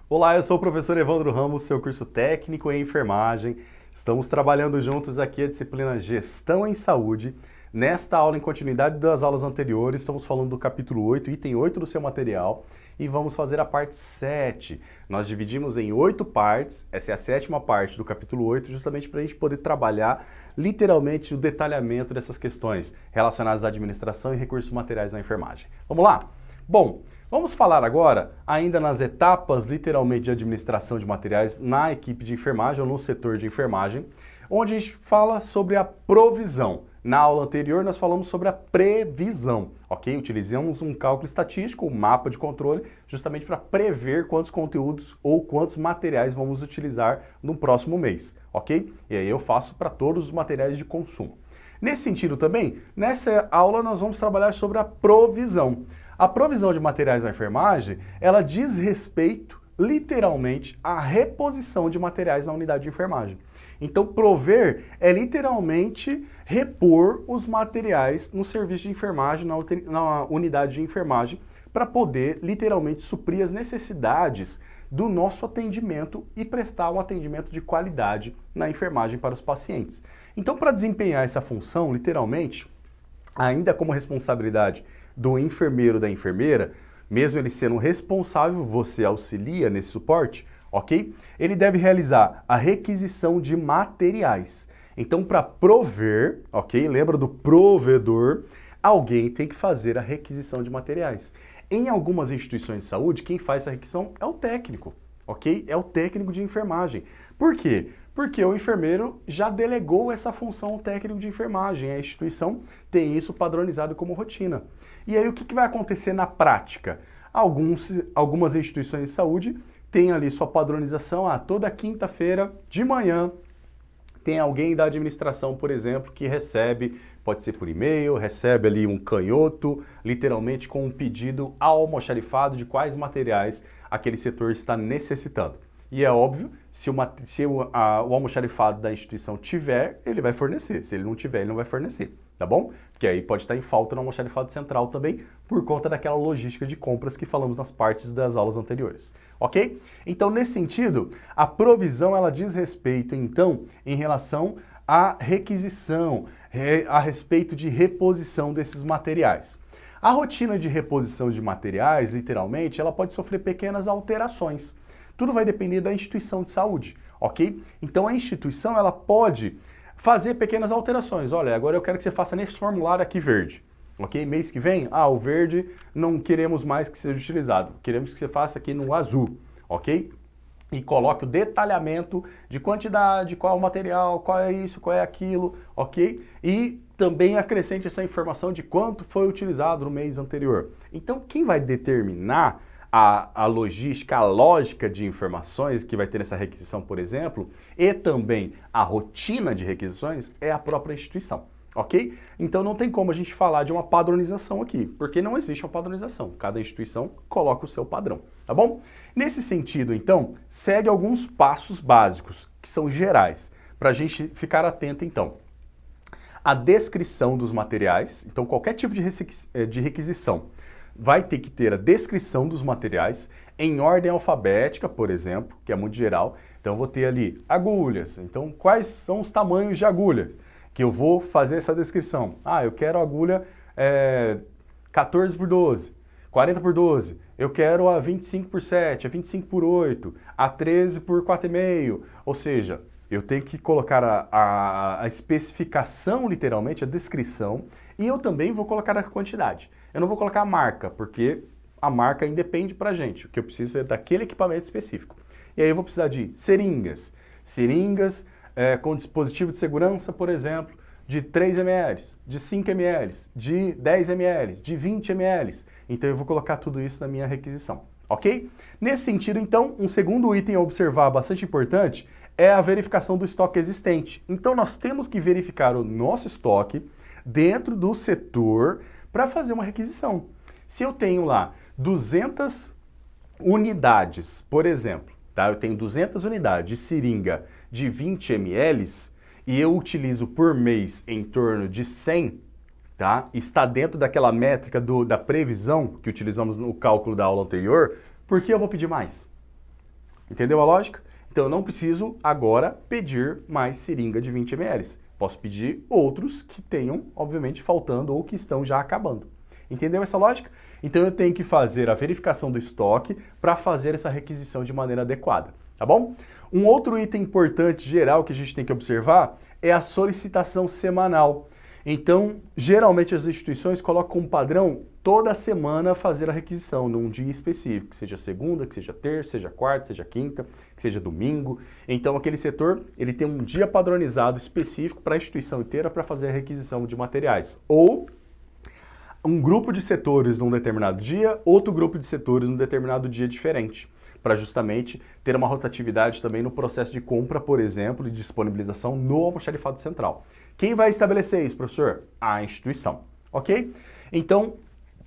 Olá, eu sou o professor Evandro Ramos, seu curso técnico em enfermagem. Estamos trabalhando juntos aqui a disciplina Gestão em Saúde. Nesta aula, em continuidade das aulas anteriores, estamos falando do capítulo 8, item 8 do seu material, e vamos fazer a parte 7. Nós dividimos em 8 partes, essa é a 7ª parte do capítulo 8, justamente para a gente poder trabalhar literalmente o detalhamento dessas questões relacionadas à administração e recursos materiais na enfermagem. Vamos lá? Bom, vamos falar agora, ainda nas etapas literalmente de administração de materiais na equipe de enfermagem ou no setor de enfermagem, onde a gente fala sobre a provisão. Na aula anterior nós falamos sobre a previsão, ok? Utilizamos um cálculo estatístico, um mapa de controle, justamente para prever quantos conteúdos ou quantos materiais vamos utilizar no próximo mês, ok? E aí eu faço para todos os materiais de consumo. Nesse sentido também, nessa aula nós vamos trabalhar sobre a provisão. A provisão de materiais na enfermagem, ela diz respeito, literalmente, à reposição de materiais na unidade de enfermagem. Então, prover é literalmente repor os materiais no serviço de enfermagem, na unidade de enfermagem, para poder, literalmente, suprir as necessidades do nosso atendimento e prestar um atendimento de qualidade na enfermagem para os pacientes. Então, para desempenhar essa função, literalmente, ainda como responsabilidade do enfermeiro ou da enfermeira, mesmo ele sendo responsável, você auxilia nesse suporte, ok? Ele deve realizar a requisição de materiais. Então, para prover, ok? Lembra do provedor? Alguém tem que fazer a requisição de materiais. Em algumas instituições de saúde, quem faz essa requisição é o técnico, ok? É o técnico de enfermagem. Por quê? Porque o enfermeiro já delegou essa função ao técnico de enfermagem. A instituição tem isso padronizado como rotina. E aí o que vai acontecer na prática? Algumas instituições de saúde têm ali sua padronização. Toda quinta-feira de manhã tem alguém da administração, por exemplo, que recebe, pode ser por e-mail, recebe ali um canhoto, literalmente com um pedido almoxarifado de quais materiais aquele setor está necessitando. E é óbvio, se o almoxarifado da instituição tiver, ele vai fornecer. Se ele não tiver, ele não vai fornecer, tá bom? Porque aí pode estar em falta no almoxarifado central também, por conta daquela logística de compras que falamos nas partes das aulas anteriores, ok? Então, nesse sentido, a provisão, ela diz respeito, então, em relação à requisição, a respeito de reposição desses materiais. A rotina de reposição de materiais, literalmente, ela pode sofrer pequenas alterações. Tudo vai depender da instituição de saúde, ok? Então a instituição, ela pode fazer pequenas alterações. Olha, agora eu quero que você faça nesse formulário aqui verde, ok? Mês que vem, o verde não queremos mais que seja utilizado. Queremos que você faça aqui no azul, ok? E coloque o detalhamento de quantidade, qual é o material, qual é isso, qual é aquilo, ok? E também acrescente essa informação de quanto foi utilizado no mês anterior. Então, quem vai determinar a logística, a lógica de informações que vai ter nessa requisição, por exemplo, e também a rotina de requisições é a própria instituição, ok? Então não tem como a gente falar de uma padronização aqui, porque não existe uma padronização. Cada instituição coloca o seu padrão, tá bom? Nesse sentido, então, segue alguns passos básicos, que são gerais, para a gente ficar atento, então. A descrição dos materiais, então qualquer tipo de requisição, vai ter que ter a descrição dos materiais em ordem alfabética, por exemplo, que é muito geral. Então, eu vou ter ali agulhas. Então, quais são os tamanhos de agulhas? Que eu vou fazer essa descrição. Eu quero a agulha 14 por 12, 40 por 12. Eu quero a 25 por 7, a 25 por 8, a 13 por 4,5. Ou seja, eu tenho que colocar a especificação, literalmente, a descrição, e eu também vou colocar a quantidade. Eu não vou colocar a marca, porque a marca independe pra gente. O que eu preciso é daquele equipamento específico. E aí eu vou precisar de seringas. Seringas com dispositivo de segurança, por exemplo, de 3 ml, de 5 ml, de 10 ml, de 20 ml. Então eu vou colocar tudo isso na minha requisição, ok? Nesse sentido, então, um segundo item a observar bastante importante é a verificação do estoque existente. Então nós temos que verificar o nosso estoque dentro do setor para fazer uma requisição. Se eu tenho lá 200 unidades, por exemplo, tá? Eu tenho 200 unidades de seringa de 20 ml e eu utilizo por mês em torno de 100, tá? Está dentro daquela métrica da previsão que utilizamos no cálculo da aula anterior, por que eu vou pedir mais? Entendeu a lógica? Então eu não preciso agora pedir mais seringa de 20 ml. Posso pedir outros que tenham, obviamente, faltando ou que estão já acabando. Entendeu essa lógica? Então eu tenho que fazer a verificação do estoque para fazer essa requisição de maneira adequada, tá bom? Um outro item importante geral que a gente tem que observar é a solicitação semanal. Então, geralmente as instituições colocam como padrão toda semana fazer a requisição num dia específico, que seja segunda, que seja terça, seja quarta, seja quinta, que seja domingo. Então, aquele setor, ele tem um dia padronizado específico para a instituição inteira para fazer a requisição de materiais. Ou um grupo de setores num determinado dia, outro grupo de setores num determinado dia diferente, para justamente ter uma rotatividade também no processo de compra, por exemplo, de disponibilização no almoxarifado central. Quem vai estabelecer isso, professor? A instituição, ok? Então,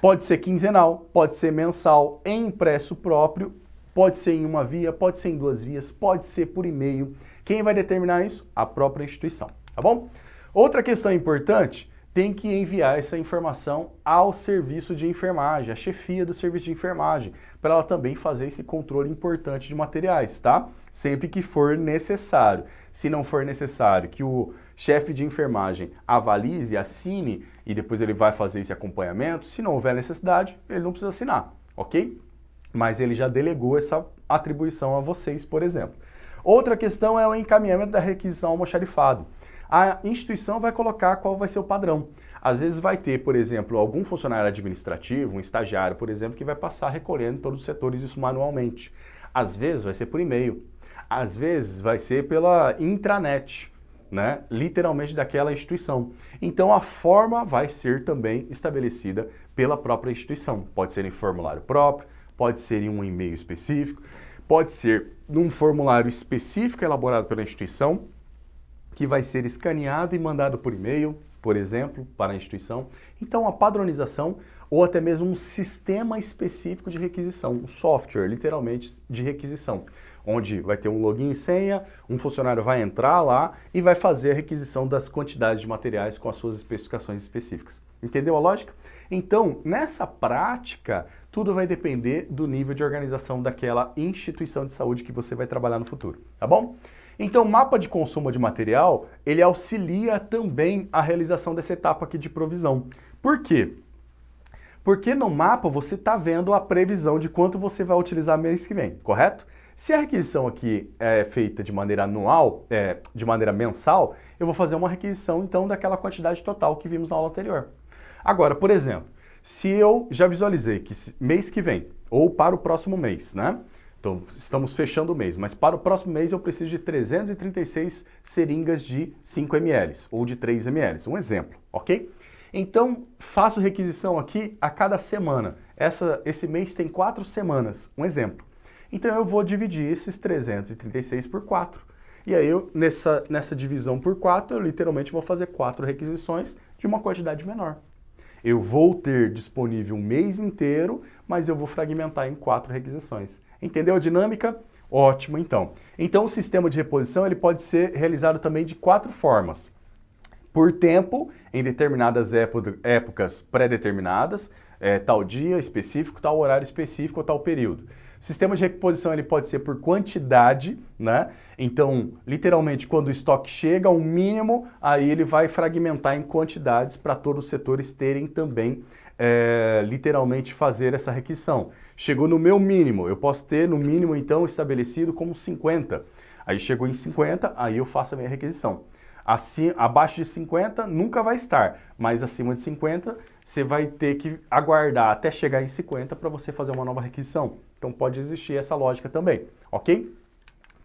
pode ser quinzenal, pode ser mensal, em impresso próprio, pode ser em uma via, pode ser em duas vias, pode ser por e-mail. Quem vai determinar isso? A própria instituição, tá bom? Outra questão importante, tem que enviar essa informação ao serviço de enfermagem, à chefia do serviço de enfermagem, para ela também fazer esse controle importante de materiais, tá? Sempre que for necessário. Se não for necessário que o chefe de enfermagem avalize, assine e depois ele vai fazer esse acompanhamento, se não houver necessidade, ele não precisa assinar, ok? Mas ele já delegou essa atribuição a vocês, por exemplo. Outra questão é o encaminhamento da requisição almoxarifado. A instituição vai colocar qual vai ser o padrão. Às vezes vai ter, por exemplo, algum funcionário administrativo, um estagiário, por exemplo, que vai passar recolhendo em todos os setores isso manualmente. Às vezes vai ser por e-mail, às vezes vai ser pela intranet, né? Literalmente daquela instituição. Então a forma vai ser também estabelecida pela própria instituição. Pode ser em formulário próprio, pode ser em um e-mail específico, pode ser num formulário específico elaborado pela instituição, que vai ser escaneado e mandado por e-mail, por exemplo, para a instituição. Então, a padronização ou até mesmo um sistema específico de requisição, um software, literalmente, de requisição, onde vai ter um login e senha, um funcionário vai entrar lá e vai fazer a requisição das quantidades de materiais com as suas especificações específicas. Entendeu a lógica? Então, nessa prática, tudo vai depender do nível de organização daquela instituição de saúde que você vai trabalhar no futuro, tá bom? Então, o mapa de consumo de material, ele auxilia também a realização dessa etapa aqui de provisão. Por quê? Porque no mapa você está vendo a previsão de quanto você vai utilizar mês que vem, correto? Se a requisição aqui é feita de maneira anual, de maneira mensal, eu vou fazer uma requisição, então, daquela quantidade total que vimos na aula anterior. Agora, por exemplo, se eu já visualizei que mês que vem, ou para o próximo mês, né? Então, estamos fechando o mês, mas para o próximo mês eu preciso de 336 seringas de 5 ml ou de 3 ml, um exemplo, ok? Então, faço requisição aqui a cada semana. Esse mês tem 4 semanas, um exemplo. Então, eu vou dividir esses 336 por 4. E aí, nessa divisão por 4, eu literalmente vou fazer 4 requisições de uma quantidade menor. Eu vou ter disponível um mês inteiro, mas eu vou fragmentar em 4 requisições. Entendeu a dinâmica? Ótimo, então. Então, o sistema de reposição ele pode ser realizado também de 4 formas. Por tempo, em determinadas épocas pré-determinadas, tal dia específico, tal horário específico ou tal período. O sistema de reposição ele pode ser por quantidade, né? Então, literalmente, quando o estoque chega ao mínimo, aí ele vai fragmentar em quantidades para todos os setores terem também, literalmente, fazer essa requisição. Chegou no meu mínimo, eu posso ter no mínimo, então, estabelecido como 50. Aí chegou em 50, aí eu faço a minha requisição. Assim, abaixo de 50 nunca vai estar, mas acima de 50 você vai ter que aguardar até chegar em 50 para você fazer uma nova requisição. Então pode existir essa lógica também, ok?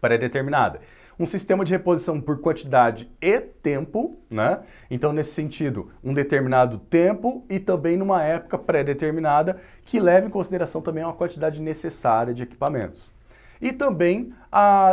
Pré-determinada. Um sistema de reposição por quantidade e tempo, né? Então nesse sentido, um determinado tempo e também numa época pré-determinada que leva em consideração também uma quantidade necessária de equipamentos. E também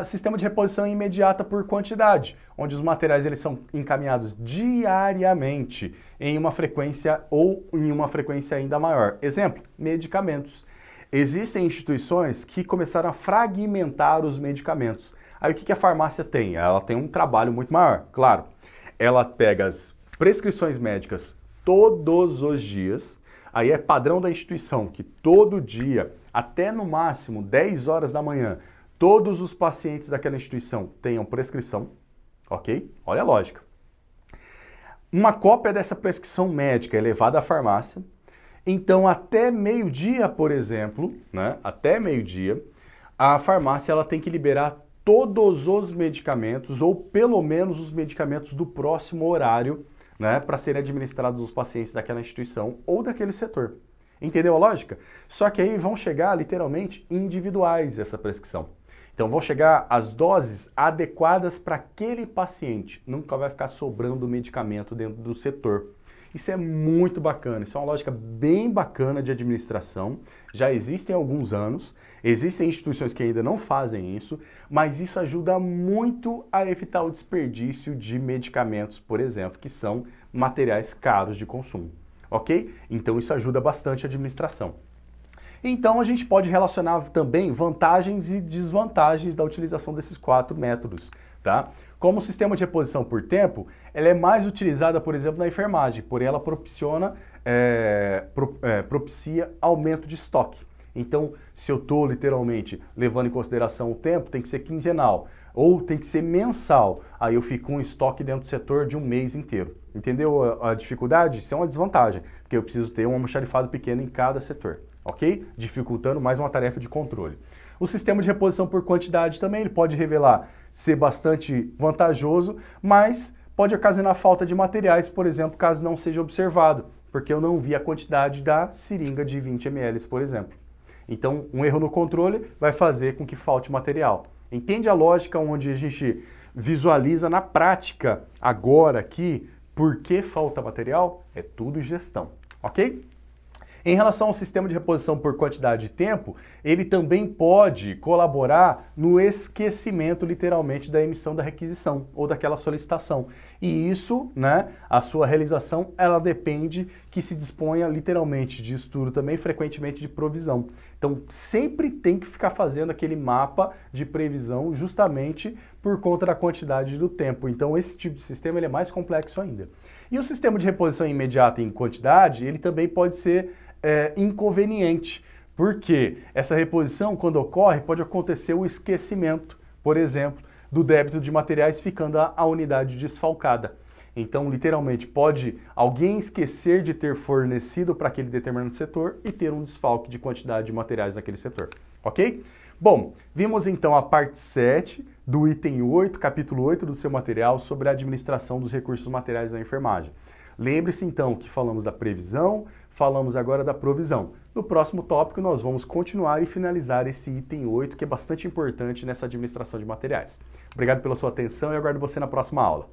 sistema de reposição imediata por quantidade, onde os materiais eles são encaminhados diariamente em uma frequência ou em uma frequência ainda maior. Exemplo, medicamentos. Existem instituições que começaram a fragmentar os medicamentos. Aí o que a farmácia tem? Ela tem um trabalho muito maior, claro. Ela pega as prescrições médicas todos os dias, aí é padrão da instituição que todo dia, até no máximo 10 horas da manhã, todos os pacientes daquela instituição tenham prescrição, ok? Olha a lógica. Uma cópia dessa prescrição médica é levada à farmácia. Então, até meio-dia, por exemplo, né? Até meio-dia, a farmácia ela tem que liberar todos os medicamentos, ou pelo menos os medicamentos do próximo horário, né? Para serem administrados aos pacientes daquela instituição ou daquele setor. Entendeu a lógica? Só que aí vão chegar literalmente individuais essa prescrição. Então vão chegar as doses adequadas para aquele paciente. Nunca vai ficar sobrando medicamento dentro do setor. Isso é muito bacana, isso é uma lógica bem bacana de administração. Já existem há alguns anos, existem instituições que ainda não fazem isso, mas isso ajuda muito a evitar o desperdício de medicamentos, por exemplo, que são materiais caros de consumo. Ok? Então isso ajuda bastante a administração. Então a gente pode relacionar também vantagens e desvantagens da utilização desses 4 métodos, tá? Como o sistema de reposição por tempo, ela é mais utilizada, por exemplo, na enfermagem, porém ela propicia aumento de estoque. Então, se eu estou literalmente levando em consideração o tempo, tem que ser quinzenal ou tem que ser mensal. Aí eu fico com um estoque dentro do setor de um mês inteiro. Entendeu a dificuldade? Isso é uma desvantagem, porque eu preciso ter um almoxarifado pequeno em cada setor, ok? Dificultando mais uma tarefa de controle. O sistema de reposição por quantidade também ele pode revelar ser bastante vantajoso, mas pode ocasionar falta de materiais, por exemplo, caso não seja observado, porque eu não vi a quantidade da seringa de 20 ml, por exemplo. Então, um erro no controle vai fazer com que falte material. Entende a lógica onde a gente visualiza na prática agora aqui por que falta material? É tudo gestão, ok? Em relação ao sistema de reposição por quantidade de tempo, ele também pode colaborar no esquecimento, literalmente, da emissão da requisição ou daquela solicitação. E isso, né, a sua realização, ela depende que se disponha literalmente de estudo também, frequentemente de provisão. Então, sempre tem que ficar fazendo aquele mapa de previsão justamente por conta da quantidade do tempo. Então, esse tipo de sistema ele é mais complexo ainda. E o sistema de reposição imediata em quantidade, ele também pode ser inconveniente, porque essa reposição, quando ocorre, pode acontecer o esquecimento, por exemplo, do débito de materiais ficando a unidade desfalcada. Então, literalmente, pode alguém esquecer de ter fornecido para aquele determinado setor e ter um desfalque de quantidade de materiais naquele setor, ok? Bom, vimos então a parte 7 do item 8, capítulo 8 do seu material sobre a administração dos recursos materiais da enfermagem. Lembre-se então que falamos da previsão, falamos agora da provisão. No próximo tópico nós vamos continuar e finalizar esse item 8, que é bastante importante nessa administração de materiais. Obrigado pela sua atenção e aguardo você na próxima aula.